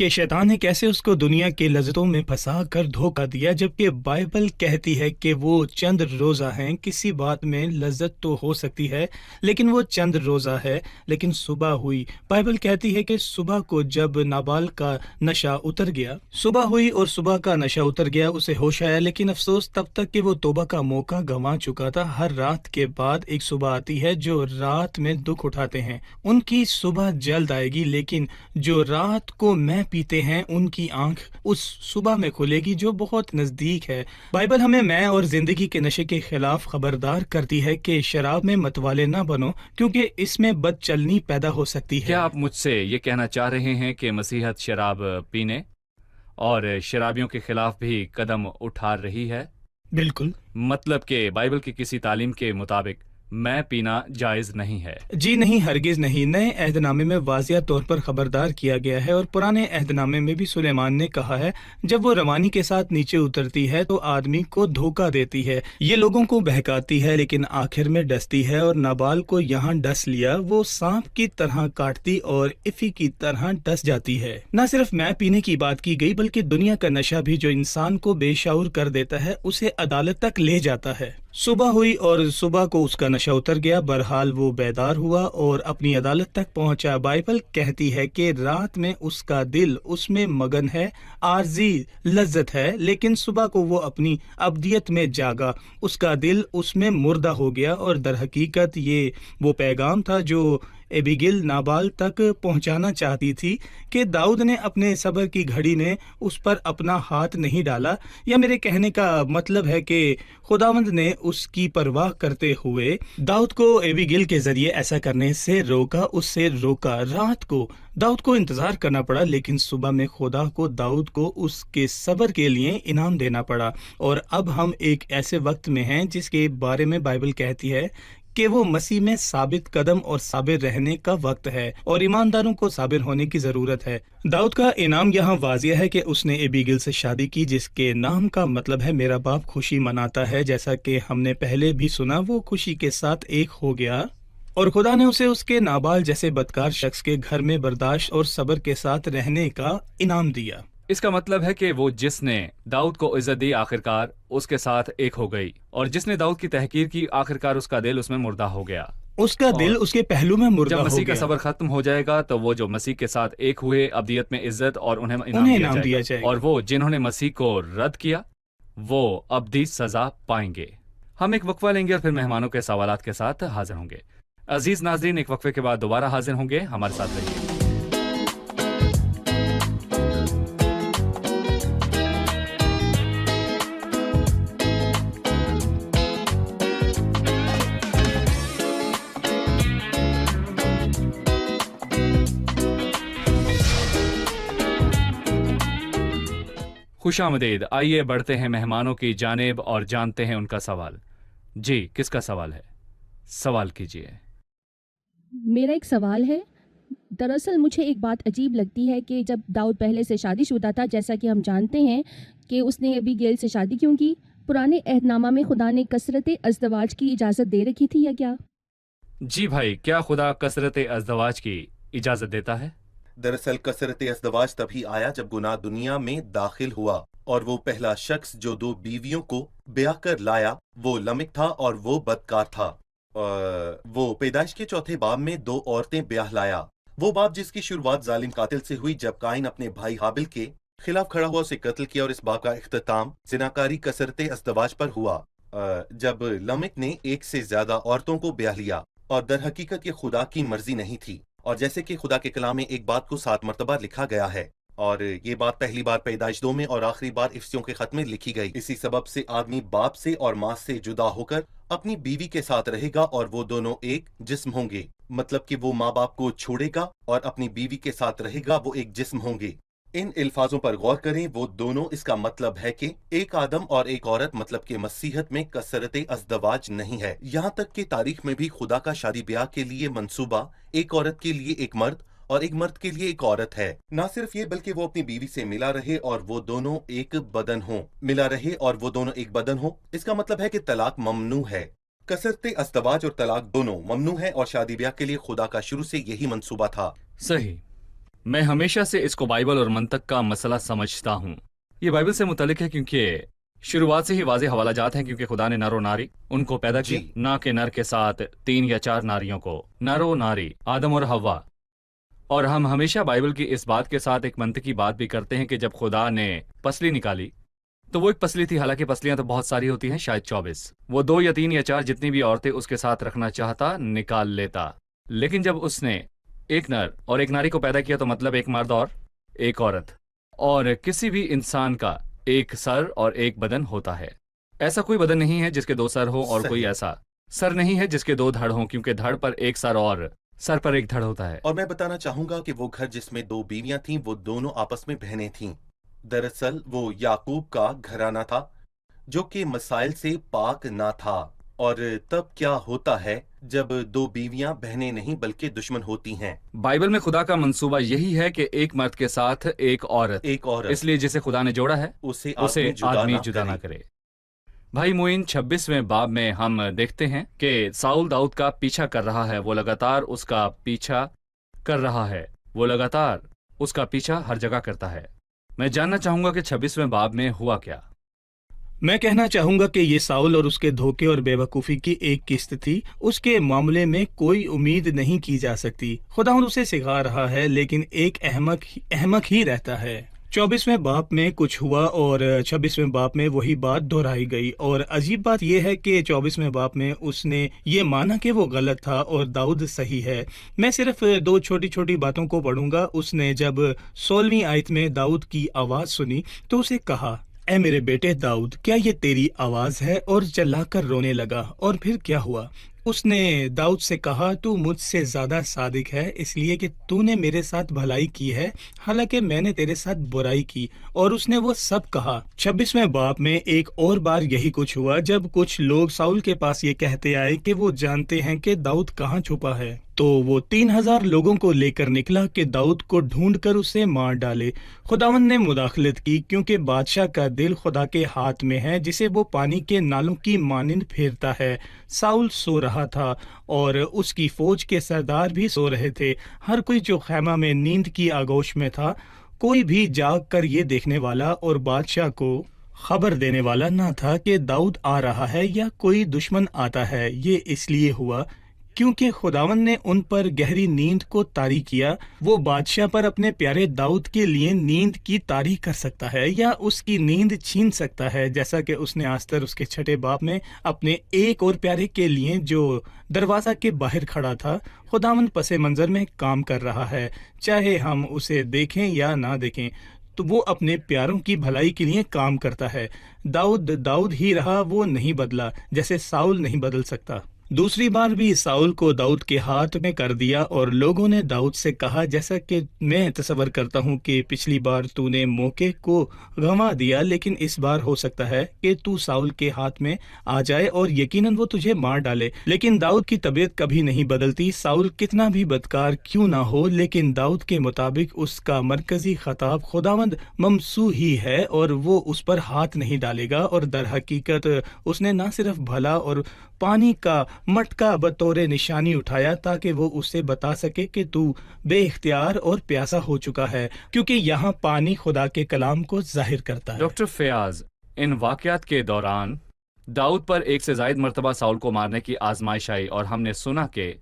کہ شیطان نے کیسے اس کو دنیا کے لذتوں میں پھنسا کر دھوکہ دیا، جبکہ بائبل کہتی ہے کہ وہ چند روزہ ہیں۔ کسی بات میں لذت تو ہو سکتی ہے لیکن وہ چند روزہ ہے۔ لیکن صبح ہوئی، بائبل کہتی ہے کہ صبح کو جب نابال کا نشہ اتر گیا، صبح ہوئی اور صبح کا نشہ اتر گیا، اسے ہوش آیا، لیکن افسوس تب تک کہ وہ توبہ کا موقع گنوا چکا تھا۔ ہر رات کے بعد ایک صبح آتی ہے۔ جو رات میں دکھ اٹھاتے ہیں ان کی صبح جلد آئے گی، لیکن جو رات کو میں پیتے ہیں ان کی آنکھ اس صبح میں کھلے گی جو بہت نزدیک ہے۔ بائبل ہمیں میں اور زندگی کے نشے کے خلاف خبردار کرتی ہے کہ شراب میں متوالے نہ بنو، کیونکہ اس میں بد چلنی پیدا ہو سکتی ہے۔ کیا آپ مجھ سے یہ کہنا چاہ رہے ہیں کہ مسیحیت شراب پینے اور شرابیوں کے خلاف بھی قدم اٹھا رہی ہے؟ بالکل، مطلب کہ بائبل کی کسی تعلیم کے مطابق میں پینا جائز نہیں ہے؟ جی نہیں، ہرگز نہیں۔ نئے عہد نامے میں واضح طور پر خبردار کیا گیا ہے، اور پرانے عہد نامے میں بھی سلیمان نے کہا ہے جب وہ روانی کے ساتھ نیچے اترتی ہے تو آدمی کو دھوکہ دیتی ہے، یہ لوگوں کو بہکاتی ہے لیکن آخر میں ڈستی ہے، اور نابال کو یہاں ڈس لیا، وہ سانپ کی طرح کاٹتی اور افی کی طرح ڈس جاتی ہے۔ نہ صرف میں پینے کی بات کی گئی بلکہ دنیا کا نشہ بھی جو انسان کو بے شعور کر دیتا ہے اسے عدالت تک لے جاتا ہے۔ صبح ہوئی اور صبح کو اس کا نشہ اتر گیا، بہرحال وہ بیدار ہوا اور اپنی عدالت تک پہنچا۔ بائبل کہتی ہے کہ رات میں اس کا دل اس میں مگن ہے، عارضی لذت ہے، لیکن صبح کو وہ اپنی ابدیت میں جاگا، اس کا دل اس میں مردہ ہو گیا۔ اور در حقیقت یہ وہ پیغام تھا جو ایبیگل نابال تک پہنچانا چاہتی تھی کہ داؤد نے اپنے صبر کی گھڑی میں اس پر اپنا ہاتھ نہیں ڈالا، یا میرے کہنے کا مطلب ہے کہ خداوند نے اس کی پرواہ کرتے ہوئے داؤد کو ایبیگل کے ذریعے ایسا کرنے سے روکا، اس سے روکا۔ رات کو داؤد کو انتظار کرنا پڑا، لیکن صبح میں خدا کو داؤد کو اس کے صبر کے لیے انعام دینا پڑا۔ اور اب ہم ایک ایسے وقت میں ہیں جس کے بارے میں بائبل کہتی ہے کہ وہ مسیح میں ثابت قدم اور صابر رہنے کا وقت ہے، اور ایمانداروں کو صابر ہونے کی ضرورت ہے۔ داؤد کا انعام یہاں واضح ہے کہ اس نے ایبیگل سے شادی کی، جس کے نام کا مطلب ہے میرا باپ خوشی مناتا ہے۔ جیسا کہ ہم نے پہلے بھی سنا، وہ خوشی کے ساتھ ایک ہو گیا، اور خدا نے اسے اس کے نابال جیسے بدکار شخص کے گھر میں برداشت اور صبر کے ساتھ رہنے کا انعام دیا۔ اس کا مطلب ہے کہ وہ جس نے داؤد کو عزت دی آخرکار اس کے ساتھ ایک ہو گئی، اور جس نے داؤد کی تحقیر کی آخرکار اس کا دل اس میں مردہ ہو گیا۔ اس کا دل اس کے پہلو میں مردہ جب ہو مسیح کا گیا۔ صبر ختم ہو جائے گا تو وہ جو مسیح کے ساتھ ایک ہوئے ابدیت میں عزت اور انہیں انعام دیا جائے گا، اور وہ جنہوں نے مسیح کو رد کیا وہ ابدی سزا پائیں گے۔ ہم ایک وقفہ لیں گے اور پھر مہمانوں کے سوالات کے ساتھ حاضر ہوں گے۔ عزیز ناظرین، ایک وقفے کے بعد دوبارہ حاضر ہوں گے، ہمارے ساتھ رہیے۔ خوش آمدید، آئیے بڑھتے ہیں مہمانوں کی جانب اور جانتے ہیں ان کا سوال۔ جی، کس کا سوال ہے؟ سوال کیجیے۔ میرا ایک سوال ہے۔ دراصل مجھے ایک بات عجیب لگتی ہے کہ جب داؤد پہلے سے شادی شدہ تھا، جیسا کہ ہم جانتے ہیں کہ اس نے ابیگیل سے شادی کیوں کی؟ پرانے عہد نامہ میں خدا نے کثرت ازدواج کی اجازت دے رکھی تھی یا کیا؟ جی بھائی، کیا خدا کثرت ازدواج کی اجازت دیتا ہے؟ دراصل کثرت ازدواج تبھی آیا جب گناہ دنیا میں داخل ہوا، اور وہ پہلا شخص جو 2 بیویوں کو بیاہ کر لایا وہ لمک تھا اور وہ بدکار تھا۔ وہ پیدائش کے 4 باب میں 2 عورتیں بیاہ لایا، وہ باب جس کی شروعات ظالم قاتل سے ہوئی جب قائن اپنے بھائی حابل کے خلاف کھڑا ہوا، اسے قتل کیا، اور اس باب کا اختتام زناکاری کثرت ازدواج پر ہوا، جب لمک نے 1 سے زیادہ عورتوں کو بیاہ لیا، اور در حقیقت یہ خدا کی مرضی نہیں تھی، اور جیسے کہ خدا کے کلام میں ایک بات کو 7 مرتبہ لکھا گیا ہے، اور یہ بات پہلی بار پیدائش 2 میں اور آخری بار افسیوں کے خط میں لکھی گئی۔ اسی سبب سے آدمی باپ سے اور ماں سے جدا ہو کر اپنی بیوی کے ساتھ رہے گا، اور وہ دونوں ایک جسم ہوں گے، مطلب کہ وہ ماں باپ کو چھوڑے گا اور اپنی بیوی کے ساتھ رہے گا، وہ ایک جسم ہوں گے۔ ان الفاظوں پر غور کریں، وہ دونوں، اس کا مطلب ہے کہ ایک آدم اور ایک عورت، مطلب کہ مسیحت میں کثرت ازدواج نہیں ہے۔ یہاں تک کہ تاریخ میں بھی خدا کا شادی بیاہ کے لیے منصوبہ ایک عورت کے لیے ایک مرد اور ایک مرد کے لیے ایک عورت ہے۔ نہ صرف یہ بلکہ وہ اپنی بیوی سے ملا رہے اور وہ دونوں ایک بدن ہوں، اس کا مطلب ہے کہ طلاق ممنوع ہے۔ کثرت ازدواج اور طلاق دونوں ممنوع ہے، اور شادی بیاہ کے لیے خدا کا شروع سے یہی منصوبہ تھا۔ صحیح۔ میں ہمیشہ سے اس کو بائبل اور منطق کا مسئلہ سمجھتا ہوں. یہ بائبل سے متعلق ہے کیونکہ شروعات سے ہی واضح حوالہ جات ہیں، کیونکہ خدا نے نر و ناری ان کو پیدا کیا، جی. نہ کہ نر کے ساتھ 3 یا 4 ناریوں کو. نر و ناری، آدم اور حوا. اور ہم ہمیشہ بائبل کی اس بات کے ساتھ ایک منطقی بات بھی کرتے ہیں کہ جب خدا نے پسلی نکالی تو وہ ایک پسلی تھی، حالانکہ پسلیاں تو بہت ساری ہوتی ہیں، شاید 24. وہ 2 یا 3 یا 4 جتنی بھی عورتیں اس کے ساتھ رکھنا چاہتا نکال لیتا. لیکن جب اس نے ایک نر اور ایک ناری کو پیدا کیا تو مطلب ایک مرد اور ایک عورت. اور کسی بھی انسان کا ایک سر اور ایک بدن ہوتا ہے. ایسا کوئی بدن نہیں ہے جس کے 2 سر ہوں، اور کوئی ایسا سر نہیں ہے جس کے 2 دھڑ ہوں، کیونکہ دھڑ پر ایک سر اور سر پر ایک دھڑ ہوتا ہے. اور میں بتانا چاہوں گا کہ وہ گھر جس میں 2 بیویاں تھیں وہ دونوں آپس میں بہنیں تھیں. دراصل وہ یعقوب کا گھرانہ تھا جو کہ مسائل سے پاک نہ تھا. اور تب کیا ہوتا ہے جب 2 بیویاں بہنیں نہیں بلکہ دشمن ہوتی ہیں؟ بائبل میں خدا کا منصوبہ یہی ہے کہ ایک مرد کے ساتھ ایک عورت، اس لیے جسے خدا نے جوڑا ہے اسے آدمی جدا نہ کرے. بھائی معین 26ویں باب میں ہم دیکھتے ہیں کہ ساؤل داؤد کا پیچھا کر رہا ہے. وہ لگاتار اس کا پیچھا کر رہا ہے. وہ لگاتار اس کا پیچھا ہر جگہ کرتا ہے. میں جاننا چاہوں گا کہ 26ویں باب میں ہوا کیا. میں کہنا چاہوں گا کہ یہ ساؤل اور اس کے دھوکے اور بے وقوفی کی ایک قسط تھی. اس کے معاملے میں کوئی امید نہیں کی جا سکتی. خدا اسے سکھا رہا ہے لیکن ایک احمق ہی رہتا ہے. 24ویں باپ میں کچھ ہوا اور 26ویں باپ میں وہی بات دہرائی گئی. اور عجیب بات یہ ہے کہ 24ویں باپ میں اس نے یہ مانا کہ وہ غلط تھا اور داؤد صحیح ہے. میں صرف 2 چھوٹی چھوٹی باتوں کو پڑھوں گا. اس نے جب 16ویں آیت میں داؤد کی آواز سنی تو اسے کہا، اے میرے بیٹے داؤد، کیا یہ تیری آواز ہے؟ اور چلا کر رونے لگا. اور پھر کیا ہوا؟ اس نے داؤد سے کہا، تو مجھ سے زیادہ صادق ہے اس لیے کہ تو نے میرے ساتھ بھلائی کی ہے حالانکہ میں نے تیرے ساتھ برائی کی. اور اس نے وہ سب کہا. 26ویں باپ میں ایک اور بار یہی کچھ ہوا جب کچھ لوگ ساؤل کے پاس یہ کہتے آئے کہ وہ جانتے ہیں کہ داؤد کہاں چھپا ہے. تو وہ 3000 لوگوں کو لے کر نکلا کہ داؤد کو ڈھونڈ کر اسے مار ڈالے. خداوند نے مداخلت کی کیونکہ بادشاہ کا دل خدا کے ہاتھ میں ہے جسے وہ پانی کے نالوں کی مانند پھیرتا ہے. ساؤل سو رہا تھا اور اس کی فوج کے سردار بھی سو رہے تھے. ہر کوئی جو خیمہ میں نیند کی آگوش میں تھا، کوئی بھی جاگ کر یہ دیکھنے والا اور بادشاہ کو خبر دینے والا نہ تھا کہ داؤد آ رہا ہے یا کوئی دشمن آتا ہے. یہ اس لیے ہوا کیونکہ خداوند نے ان پر گہری نیند کو طاری کیا. وہ بادشاہ پر اپنے پیارے داؤد کے لیے نیند کی طاری کر سکتا ہے یا اس کی نیند چھین سکتا ہے، جیسا کہ اس نے آستر اس کے 6 باب میں اپنے ایک اور پیارے کے لیے جو دروازہ کے باہر کھڑا تھا. خداوند پس منظر میں کام کر رہا ہے، چاہے ہم اسے دیکھیں یا نہ دیکھیں تو وہ اپنے پیاروں کی بھلائی کے لیے کام کرتا ہے. داؤد ہی رہا، وہ نہیں بدلا، جیسے ساؤل نہیں بدل سکتا. دوسری بار بھی ساؤل کو داؤد کے ہاتھ میں کر دیا اور لوگوں نے داؤد سے کہا، جیسا کہ میں تصور کرتا ہوں کہ پچھلی بار تو نے موقع کو گنوا دیا، لیکن اس بار ہو سکتا ہے کہ تو ساؤل کے ہاتھ میں آ جائے اور یقیناً وہ تجھے مار ڈالے. لیکن داؤد کی طبیعت کبھی نہیں بدلتی. ساؤل کتنا بھی بدکار کیوں نہ ہو، لیکن داؤد کے مطابق اس کا مرکزی خطاب خداوند ممسوح ہی ہے اور وہ اس پر ہاتھ نہیں ڈالے گا. اور در حقیقت اس نے نہ صرف بھلا اور پانی کا مٹکا بطور نشانی اٹھایا تاکہ وہ اسے بتا سکے کہ تو بے اختیار اور پیاسا ہو چکا ہے، کیونکہ یہاں پانی خدا کے کلام کو ظاہر کرتا ہے. ڈاکٹر فیاض، ان واقعات کے دوران داؤد پر 1 سے زائد مرتبہ ساؤل کو مارنے کی آزمائش آئی اور ہم نے سنا کہ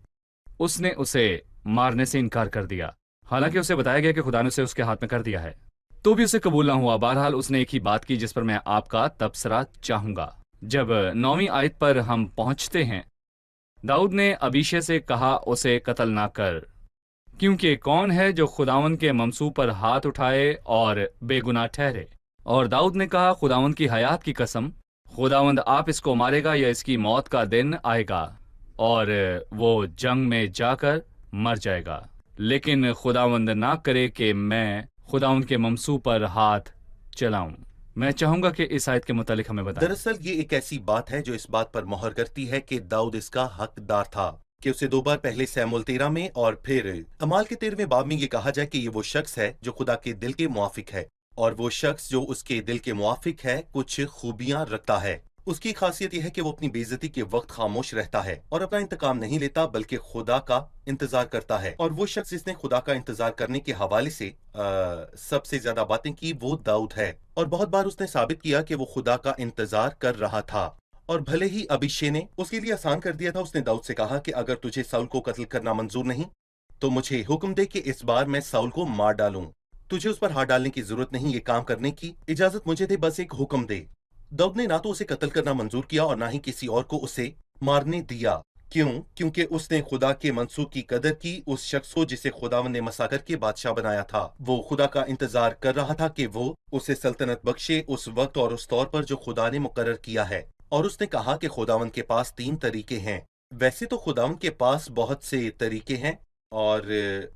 اس نے اسے مارنے سے انکار کر دیا، حالانکہ اسے بتایا گیا کہ خدا نے اسے اس کے ہاتھ میں کر دیا ہے، تو بھی اسے قبول نہ ہوا. بہرحال اس نے ایک ہی بات کی جس پر میں آپ کا تبصرہ چاہوں گا. جب 9ویں آیت پر ہم پہنچتے ہیں، داؤد نے ابیشے سے کہا اسے قتل نہ کر، کیونکہ کون ہے جو خداوند کے ممسوح پر ہاتھ اٹھائے اور بے گناہ ٹھہرے. اور داؤد نے کہا، خداوند کی حیات کی قسم، خداوند آپ اس کو مارے گا یا اس کی موت کا دن آئے گا اور وہ جنگ میں جا کر مر جائے گا، لیکن خداوند نہ کرے کہ میں خداوند کے ممسوح پر ہاتھ چلاؤں. میں چاہوں گا کہ اس آیت کے متعلق ہمیں بتائیں. دراصل یہ ایک ایسی بات ہے جو اس بات پر مہر کرتی ہے کہ داؤد اس کا حقدار تھا کہ اسے 2 بار پہلے سیموئیل 13 میں اور پھر اعمال کے 13ویں باب میں یہ کہا جائے کہ یہ وہ شخص ہے جو خدا کے دل کے موافق ہے، اور وہ شخص جو اس کے دل کے موافق ہے کچھ خوبیاں رکھتا ہے. اس کی خاصیت یہ ہے کہ وہ اپنی بے عزتی کے وقت خاموش رہتا ہے اور اپنا انتقام نہیں لیتا بلکہ خدا کا انتظار کرتا ہے. اور وہ شخص جس نے خدا کا انتظار کرنے کے حوالے سے سب سے زیادہ باتیں کی وہ داؤد ہے. اور بہت بار اس نے ثابت کیا کہ وہ خدا کا انتظار کر رہا تھا. اور بھلے ہی ابیشے نے اس کے لیے آسان کر دیا تھا، اس نے داؤد سے کہا کہ اگر تجھے ساؤل کو قتل کرنا منظور نہیں تو مجھے حکم دے کہ اس بار میں ساؤل کو مار ڈالوں. تجھے اس پر ہاتھ ڈالنے کی ضرورت نہیں، یہ کام کرنے کی اجازت مجھے دے، بس ایک حکم دے. داؤد نے نہ تو اسے قتل کرنا منظور کیا اور نہ ہی کسی اور کو اسے مارنے دیا. کیوں؟ کیونکہ اس نے خدا کے منصوب کی قدر کی، اس شخص کو جسے خداوند نے مسا کر کے بادشاہ بنایا تھا. وہ خدا کا انتظار کر رہا تھا کہ وہ اسے سلطنت بخشے اس وقت اور اس طور پر جو خدا نے مقرر کیا ہے. اور اس نے کہا کہ خداوند کے پاس 3 طریقے ہیں. ویسے تو خداوند کے پاس بہت سے طریقے ہیں. اور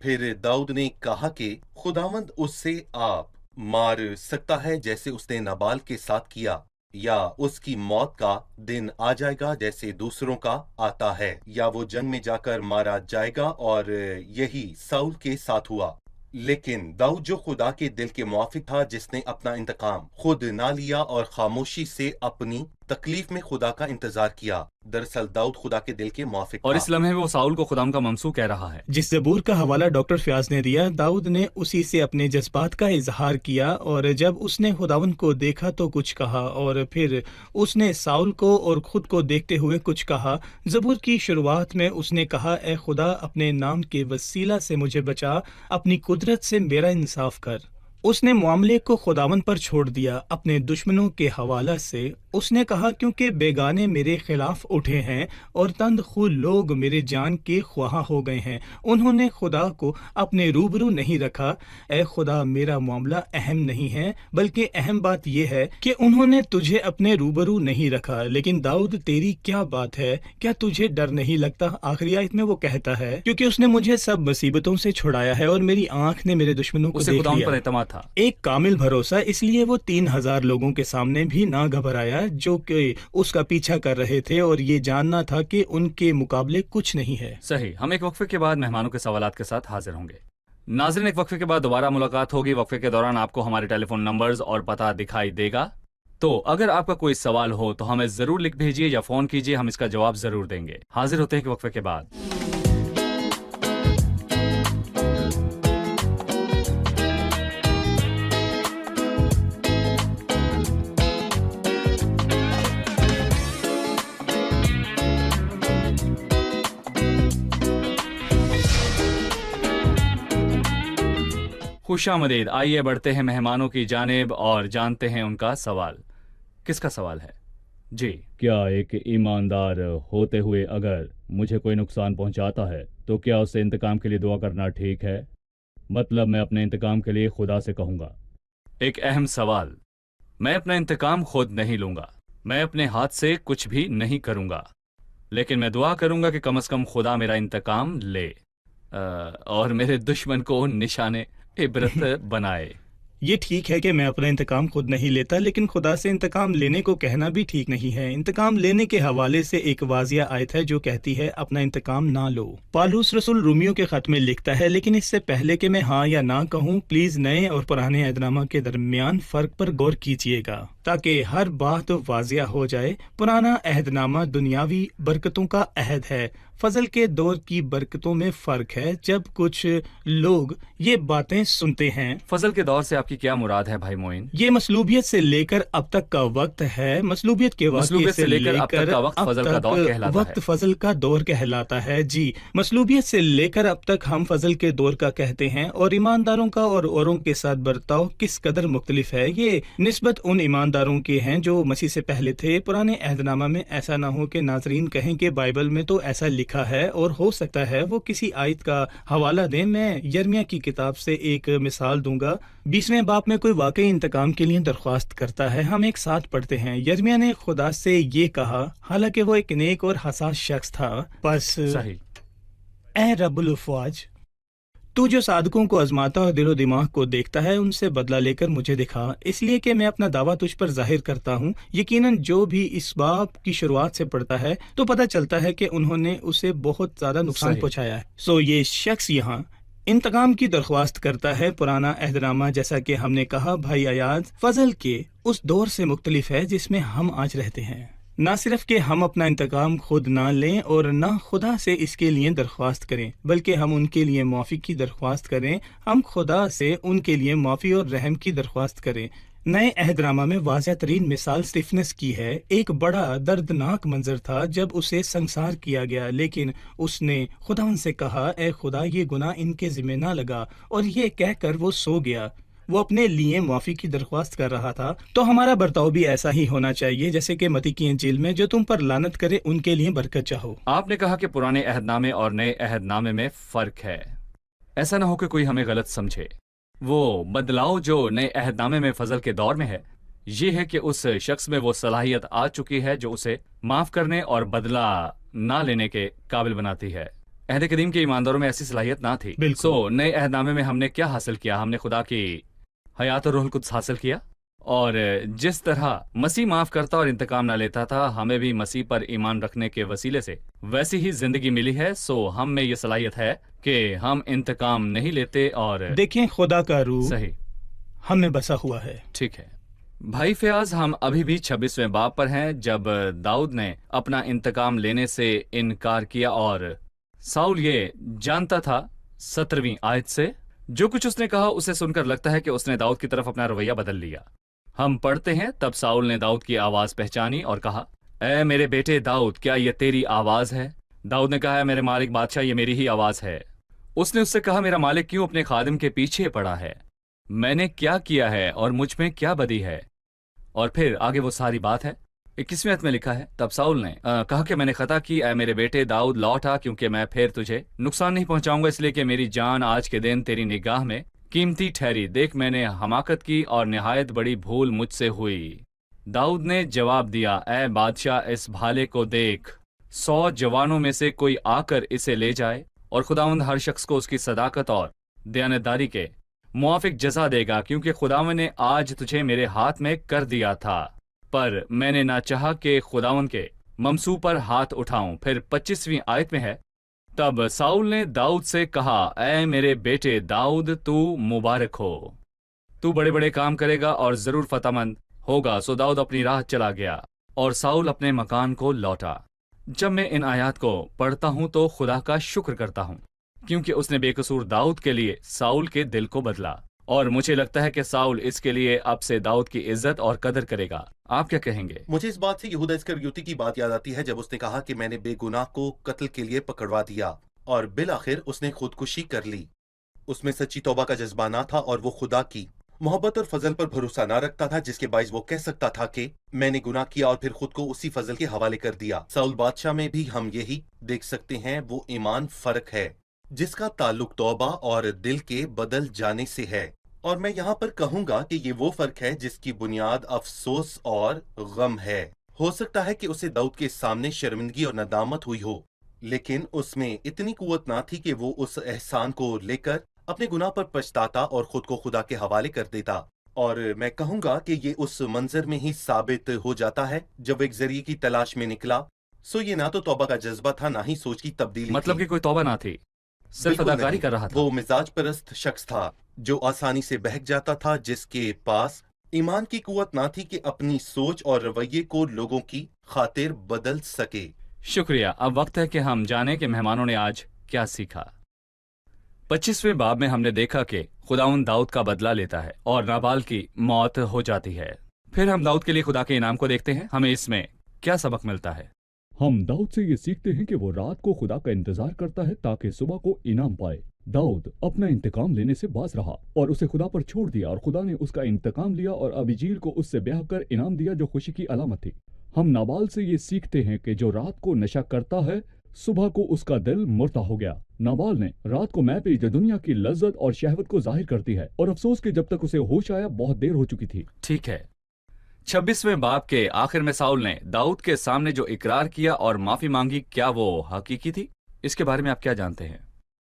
پھر داؤد نے کہا کہ خداوند اس سے آپ مار سکتا ہے جیسے اس نے نبال کے ساتھ کیا، یا اس کی موت کا دن آ جائے گا جیسے دوسروں کا آتا ہے، یا وہ جنگ میں جا کر مارا جائے گا. اور یہی ساؤل کے ساتھ ہوا. لیکن داؤد جو خدا کے دل کے موافق تھا، جس نے اپنا انتقام خود نہ لیا اور خاموشی سے اپنی تکلیف میں خدا کا انتظار کیا. دراصل داؤد خدا کے دل کے موافق اور تھا. اس لمحے وہ ساؤل کو خداوند کا ممسوح کہہ رہا ہے. جس زبور کا حوالہ ڈاکٹر فیاض نے دیا، داؤد نے اسی سے اپنے جذبات کا اظہار کیا، اور جب اس نے خداوند کو دیکھا تو کچھ کہا، اور پھر اس نے ساؤل کو اور خود کو دیکھتے ہوئے کچھ کہا. زبور کی شروعات میں اس نے کہا، اے خدا اپنے نام کے وسیلہ سے مجھے بچا، اپنی قدرت سے میرا انصاف کر. اس نے معاملے کو خداوند پر چھوڑ دیا اپنے دشمنوں کے حوالہ سے. اس نے کہا، کیونکہ بیگانے میرے خلاف اٹھے ہیں اور تند خو لوگ میرے جان کے خواہاں ہو گئے ہیں. انہوں نے خدا کو اپنے روبرو نہیں رکھا. اے خدا، میرا معاملہ اہم نہیں ہے، بلکہ اہم بات یہ ہے کہ انہوں نے تجھے اپنے روبرو نہیں رکھا. لیکن داؤد، تیری کیا بات ہے؟ کیا تجھے ڈر نہیں لگتا؟ آخری آیت میں وہ کہتا ہے، کیونکہ اس نے مجھے سب مصیبتوں سے چھڑایا ہے اور میری آنکھ نے میرے دشمنوں کو اسے دیکھ خداوند لیا. پر اعتماد تھا. ایک کامل بھروسہ، اس لیے وہ 3000 لوگوں کے سامنے بھی نہ گھبرایا جو کہ اس کا پیچھا کر رہے تھے، اور یہ جاننا تھا کہ ان کے مقابلے کچھ نہیں ہے. صحیح. ہم ایک وقفے کے بعد مہمانوں کے سوالات کے ساتھ حاضر ہوں گے. ناظرین، ایک وقفے کے بعد دوبارہ ملاقات ہوگی. وقفے کے دوران آپ کو ہمارے ٹیلی فون نمبرز اور پتہ دکھائی دے گا، تو اگر آپ کا کوئی سوال ہو تو ہمیں ضرور لکھ بھیجیے یا فون کیجیے، ہم اس کا جواب ضرور دیں گے. حاضر ہوتے ہیں کہ وقفے کے بعد. خوش آمدید. آئیے بڑھتے ہیں مہمانوں کی جانب اور جانتے ہیں ان کا سوال. کس کا سوال ہے؟ جی. کیا ایک ایماندار ہوتے ہوئے اگر مجھے کوئی نقصان پہنچاتا ہے تو کیا اسے انتقام کے لیے دعا کرنا ٹھیک ہے؟ مطلب میں اپنے انتقام کے لیے خدا سے کہوں گا. ایک اہم سوال. میں اپنا انتقام خود نہیں لوں گا، میں اپنے ہاتھ سے کچھ بھی نہیں کروں گا، لیکن میں دعا کروں گا کہ کم از کم خدا میرا انتقام لے اور میرے دشمن کو نشانے عبرت بنائے. یہ ٹھیک ہے کہ میں اپنا انتقام خود نہیں لیتا، لیکن خدا سے انتقام لینے کو کہنا بھی ٹھیک نہیں ہے. انتقام لینے کے حوالے سے ایک واضح آیت ہے جو کہتی ہے اپنا انتقام نہ لو. پالوس رسول رومیو کے خط میں لکھتا ہے، لیکن اس سے پہلے کہ میں ہاں یا نہ کہوں، پلیز نئے اور پرانے عہد نامہ کے درمیان فرق پر غور کیجیے گا تاکہ ہر بات واضح ہو جائے. پرانا عہد نامہ دنیاوی برکتوں کا عہد ہے. فضل کے دور کی برکتوں میں فرق ہے. جب کچھ لوگ یہ باتیں سنتے ہیں، فضل کے دور سے آپ کی کیا مراد ہے بھائی معین؟ یہ مصلوبیت سے لے کر اب تک کا وقت ہے. مصلوبیت کے مصلوبیت سے لے کر اب تک کا وقت فضل کا دور کہلاتا وقت ہے. فضل کا دور کہلاتا ہے. جی، مصلوبیت سے لے کر اب تک ہم فضل کے دور کا کہتے ہیں. اور ایمانداروں کا اور اوروں کے ساتھ برتاؤ کس قدر مختلف ہے. یہ نسبت ان ایمانداروں کے ہیں جو مسیح سے پہلے تھے. پرانے عہد نامہ میں ایسا نہ ہو کہ ناظرین کہیں کہ بائبل میں تو ایسا لکھا ہے، اور ہو سکتا ہے وہ کسی آیت کا حوالہ دیں. میں یرمیہ کی کتاب سے ایک مثال دوں گا. 20ویں باب میں کوئی واقعی انتقام کے لیے درخواست کرتا ہے. ہم ایک ساتھ پڑھتے ہیں. یرمیہ نے خدا سے یہ کہا، حالانکہ وہ ایک نیک اور حساس شخص تھا، بس صحیح. اے رب الافواج، تو جو صادقوں کو آزماتا اور دل و دماغ کو دیکھتا ہے، ان سے بدلہ لے کر مجھے دکھا، اس لیے کہ میں اپنا دعویٰ تجھ پر ظاہر کرتا ہوں. یقیناً جو بھی اس باب کی شروعات سے پڑھتا ہے تو پتہ چلتا ہے کہ انہوں نے اسے بہت زیادہ نقصان پہنچایا ہے. سو یہ شخص یہاں انتقام کی درخواست کرتا ہے. پرانا عہد نامہ، جیسا کہ ہم نے کہا بھائی ایاز، فضل کے اس دور سے مختلف ہے جس میں ہم آج رہتے ہیں. نہ صرف کہ ہم اپنا انتقام خود نہ لیں اور نہ خدا سے اس کے لیے درخواست کریں، بلکہ ہم ان کے لیے معافی کی درخواست کریں۔ ہم خدا سے ان کے لیے معافی اور رحم کی درخواست کریں۔ نئے عہد نامہ میں واضح ترین مثال سٹیفنس کی ہے۔ ایک بڑا دردناک منظر تھا جب اسے سنسار کیا گیا، لیکن اس نے خدا ان سے کہا، اے خدا، یہ گناہ ان کے ذمہ نہ لگا، اور یہ کہہ کر وہ سو گیا۔ وہ اپنے لیے معافی کی درخواست کر رہا تھا۔ تو ہمارا برتاؤ بھی ایسا ہی ہونا چاہیے، جیسے کہ متی کی انجیل میں، جو تم پر لعنت کرے ان کے لیے برکت چاہو۔ آپ نے کہا کہ پرانے عہد نامے اور نئے عہد نامے میں فرق ہے۔ ایسا نہ ہو کہ کوئی ہمیں غلط سمجھے۔ وہ بدلاؤ جو نئے عہد نامے میں فضل کے دور میں ہے، یہ ہے کہ اس شخص میں وہ صلاحیت آ چکی ہے جو اسے معاف کرنے اور بدلہ نہ لینے کے قابل بناتی ہے۔ عہد قدیم کے ایمانداروں میں ایسی صلاحیت نہ تھی۔ بالکل۔ سو نئے عہد نامے میں ہم نے کیا حاصل کیا؟ ہم نے خدا کی حیات اور روح القدس حاصل کیا، اور جس طرح مسیح معاف کرتا اور انتقام نہ لیتا تھا، ہمیں بھی مسیح پر ایمان رکھنے کے وسیلے سے ویسی ہی زندگی ملی ہے۔ سو ہم میں یہ صلاحیت ہے کہ ہم انتقام نہیں لیتے اور دیکھیں، خدا کا روح صحیح ہم میں بسا ہوا ہے۔ ٹھیک ہے بھائی فیاض، ہم ابھی بھی 26ویں باب پر ہیں، جب داؤد نے اپنا انتقام لینے سے انکار کیا اور ساؤل یہ جانتا تھا 17ویں آیت سے۔ جو کچھ اس نے کہا اسے سن کر لگتا ہے کہ اس نے داؤد کی طرف اپنا رویہ بدل لیا۔ ہم پڑھتے ہیں، تب ساؤل نے داؤد کی آواز پہچانی اور کہا، اے میرے بیٹے داؤد، کیا یہ تیری آواز ہے؟ داؤد نے کہا، میرے مالک بادشاہ، یہ میری ہی آواز ہے۔ اس نے اس سے کہا، میرا مالک کیوں اپنے خادم کے پیچھے پڑا ہے؟ میں نے کیا کیا ہے اور مجھ میں کیا بدی ہے؟ اور پھر آگے وہ ساری بات ہے۔ 21ویں آیت میں لکھا ہے، تب ساؤل نے کہا کہ میں نے خطا کی، اے میرے بیٹے داؤد لوٹ آ، کیونکہ میں پھر تجھے نقصان نہیں پہنچاؤں گا، اس لیے کہ میری جان آج کے دن تیری نگاہ میں قیمتی ٹھہری۔ دیکھ، میں نے حماقت کی اور نہایت بڑی بھول مجھ سے ہوئی۔ داؤد نے جواب دیا، اے بادشاہ، اس بھالے کو دیکھ، 100 جوانوں میں سے کوئی آ کر اسے لے جائے، اور خداوند ہر شخص کو اس کی صداقت اور دیانتداری کے موافق جزا دے گا، کیونکہ خداوند نے آج تجھے میرے ہاتھ میں کر دیا تھا، پر میں نے نہ چاہا کہ خداوند کے ممسو پر ہاتھ اٹھاؤں۔ پھر 25ویں آیت میں ہے، تب ساؤل نے داؤد سے کہا، اے میرے بیٹے داؤد، تو مبارک ہو، تو بڑے بڑے کام کرے گا اور ضرور فتح مند ہوگا۔ سو داؤد اپنی راہ چلا گیا اور ساؤل اپنے مکان کو لوٹا۔ جب میں ان آیات کو پڑھتا ہوں تو خدا کا شکر کرتا ہوں، کیونکہ اس نے بے قصور داؤد کے لیے ساؤل کے دل کو بدلا، اور مجھے لگتا ہے کہ ساؤل اس کے لیے اب سے داؤد کی عزت اور قدر کرے گا۔ آپ کیا کہیں گے؟ مجھے اس بات سے یہودا اسکریوتی کی بات یاد آتی ہے، جب اس نے کہا کہ میں نے بے گناہ کو قتل کے لیے پکڑوا دیا، اور بالآخر اس نے خودکشی کر لی۔ اس میں سچی توبہ کا جذبہ نہ تھا، اور وہ خدا کی محبت اور فضل پر بھروسہ نہ رکھتا تھا، جس کے باعث وہ کہہ سکتا تھا کہ میں نے گناہ کیا اور پھر خود کو اسی فضل کے حوالے کر دیا۔ ساؤل بادشاہ میں بھی ہم یہی دیکھ سکتے ہیں، وہ ایمان فرق ہے جس کا تعلق توبہ اور دل کے بدل جانے سے ہے۔ اور میں یہاں پر کہوں گا کہ یہ وہ فرق ہے جس کی بنیاد افسوس اور غم ہے۔ ہو سکتا ہے کہ اسے داؤد کے سامنے شرمندگی اور ندامت ہوئی ہو، لیکن اس میں اتنی قوت نہ تھی کہ وہ اس احسان کو لے کر اپنے گناہ پر پچھتاتا اور خود کو خدا کے حوالے کر دیتا۔ اور میں کہوں گا کہ یہ اس منظر میں ہی ثابت ہو جاتا ہے جب ایک ذریعے کی تلاش میں نکلا۔ سو یہ نہ تو توبہ کا جذبہ تھا، نہ ہی سوچ کی تبدیلی مطلب تھی۔ کہ کوئی توبہ نہ تھی، صرف بالکل اداکاری نہیں۔ کر رہا تھا۔ وہ مزاج پرست شخص تھا جو آسانی سے بہک جاتا تھا، جس کے پاس ایمان کی قوت نہ تھی کہ اپنی سوچ اور رویے کو لوگوں کی خاطر بدل سکے۔ شکریہ۔ اب وقت ہے کہ ہم جانیں کہ مہمانوں نے آج کیا سیکھا۔ 25ویں باب میں ہم نے دیکھا کہ خداوند داؤد کا بدلہ لیتا ہے اور نابال کی موت ہو جاتی ہے۔ پھر ہم داؤد کے لیے خدا کے انعام کو دیکھتے ہیں۔ ہمیں اس میں کیا سبق ملتا ہے؟ ہم داؤد سے یہ سیکھتے ہیں کہ وہ رات کو خدا کا انتظار کرتا ہے تاکہ صبح کو انعام پائے۔ داؤد اپنا انتقام لینے سے باز رہا اور اسے خدا پر چھوڑ دیا، اور خدا نے اس کا انتقام لیا اور ابیجیل کو اس سے بیاہ کر انعام دیا، جو خوشی کی علامت تھی۔ ہم نابال سے یہ سیکھتے ہیں کہ جو رات کو نشہ کرتا ہے، صبح کو اس کا دل مردہ ہو گیا۔ نابال نے رات کو میں پی جو دنیا کی لذت اور شہوت کو ظاہر کرتی ہے، اور افسوس کہ جب تک اسے ہوش آیا بہت دیر ہو چکی تھی۔ ٹھیک ہے۔ 26ویں باب کے آخر میں ساؤل نے داؤد کے سامنے جو اقرار کیا اور معافی مانگی، کیا وہ حقیقی تھی؟ اس کے بارے میں آپ کیا جانتے ہیں؟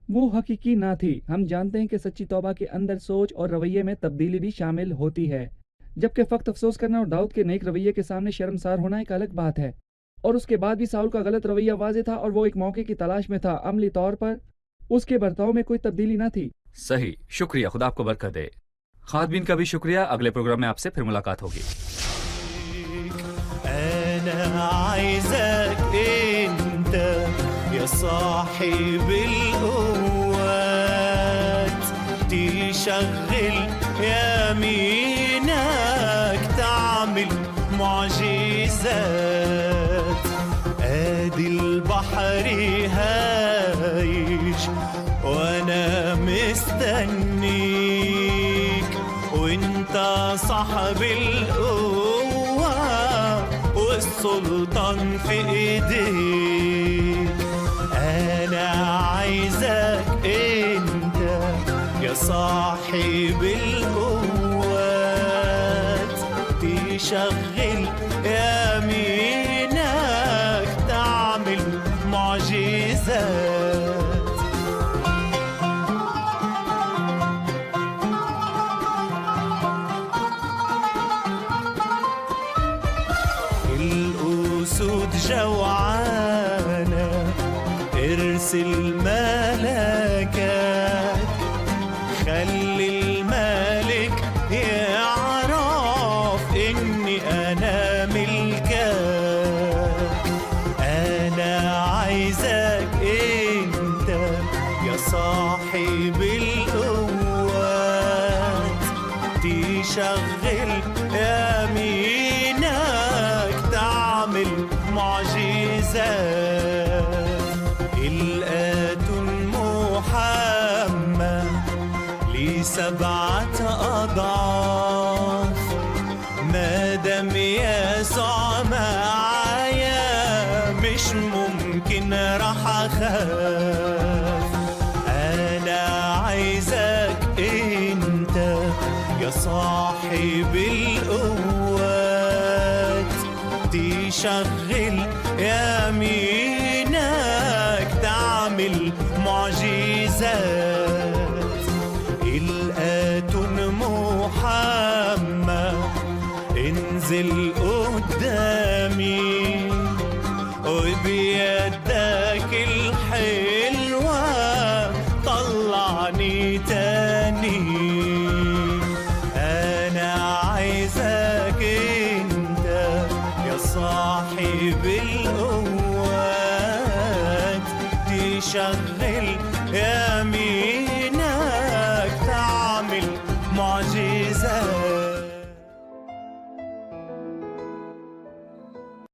وہ حقیقی نہ تھی۔ ہم جانتے ہیں کہ سچی توبہ کے اندر سوچ اور رویے میں تبدیلی بھی شامل ہوتی ہے، جبکہ فقط افسوس کرنا اور داؤد کے نیک رویے کے سامنے شرمسار ہونا ایک الگ بات ہے۔ اور اس کے بعد بھی ساؤل کا غلط رویہ واضح تھا، اور وہ ایک موقع کی تلاش میں تھا۔ عملی طور پر اس کے برتاؤ میں کوئی تبدیلی نہ تھی۔ صحیح، شکریہ، خدا آپ کو برکت دے۔ خواتین کا بھی شکریہ۔ اگلے پروگرام میں آپ سے پھر ملاقات ہوگی۔ أنا عايزك أنت يا صاحب القوات، تشغل يمينك تعمل معجزات. ادي البحر هايج وانا مستنيك، وانت صاحب القوة والسلطان في ايديك. انا عايزك انت يا صاحب القوات، تشغل يمينك تعمل معجزات. الأسود جوعانة ارسل ملكك، خلي الملك يعرف إني أنا ملكك. أنا عايزك أنت يا صاحب القوات، تشغل يمينك تعمل معجزات. الآتون محمد ل7 أضعاف، ما دام يسوع معايا مش ممكن راح أخاف. أنا عايزك أنت يا صاحب القوات، تشغل يمينك تعمل معجزات. الآتون محمد انزل قدامي، وبيدك الحلوة طلعني تاني. أنا عايزك أنت يا صاحب القوات، تشغل يمين